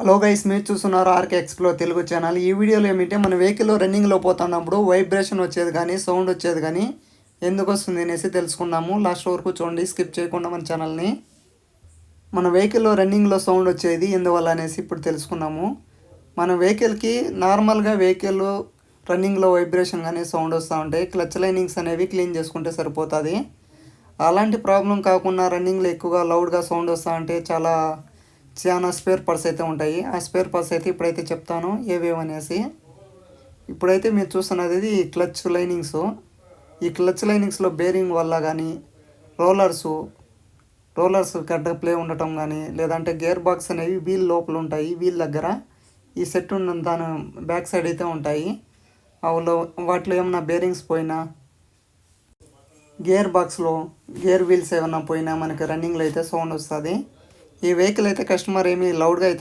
Hello guys, మీరు చూస్తున్నారు RK explore Telugu channel. ఈ వీడియోలో ఏమిటంటే మన వెహికల్లో రన్నింగ్లో పోతున్నప్పుడు వైబ్రేషన్ వచ్చేది కానీ సౌండ్ వచ్చేది కానీ ఎందుకు వస్తుంది అనేసి తెలుసుకున్నాము. లాస్ట్ వరకు చూడండి, స్కిప్ చేయకుండా మన ఛానల్ని. మన వెహికల్లో రన్నింగ్లో సౌండ్ వచ్చేది ఎందువల్ల అనేసి ఇప్పుడు తెలుసుకున్నాము. మన వెహికల్కి నార్మల్గా వెహికల్ రన్నింగ్లో వైబ్రేషన్ కానీ సౌండ్ వస్తూ ఉంటాయి. క్లచ్ లైనింగ్స్ అనేవి క్లీన్ చేసుకుంటే సరిపోతుంది. అలాంటి ప్రాబ్లం కాకుండా రన్నింగ్లో ఎక్కువగా లౌడ్గా సౌండ్ వస్తూ ఉంటే చాలా స్పేర్ పార్ట్స్ అయితే ఉంటాయి. ఆ స్పేర్ పార్ట్స్ అయితే ఇప్పుడైతే చెప్తాను ఏవేవనేసి. ఇప్పుడైతే మీరు చూస్తున్నది ఇది క్లచ్ లైనింగ్స్. ఈ క్లచ్ లైనింగ్స్లో బేరింగ్ వల్ల కానీ రోలర్స్ గడ్డ ప్లే ఉండటం కానీ, లేదంటే గేర్ బాక్స్ అనేవి వీల్ లోపల ఉంటాయి. వీల్ దగ్గర ఈ సెట్ ఉన్న దాని బ్యాక్ సైడ్ అయితే ఉంటాయి. వాటిలో ఏమైనా బేరింగ్స్ పోయినా, గేర్ బాక్స్లో గేర్ వీల్స్ ఏమైనా పోయినా మనకి రన్నింగ్లో అయితే సౌండ్ వస్తుంది. ఈ వెహికల్ అయితే కస్టమర్ ఏమీ లౌడ్గా అయితే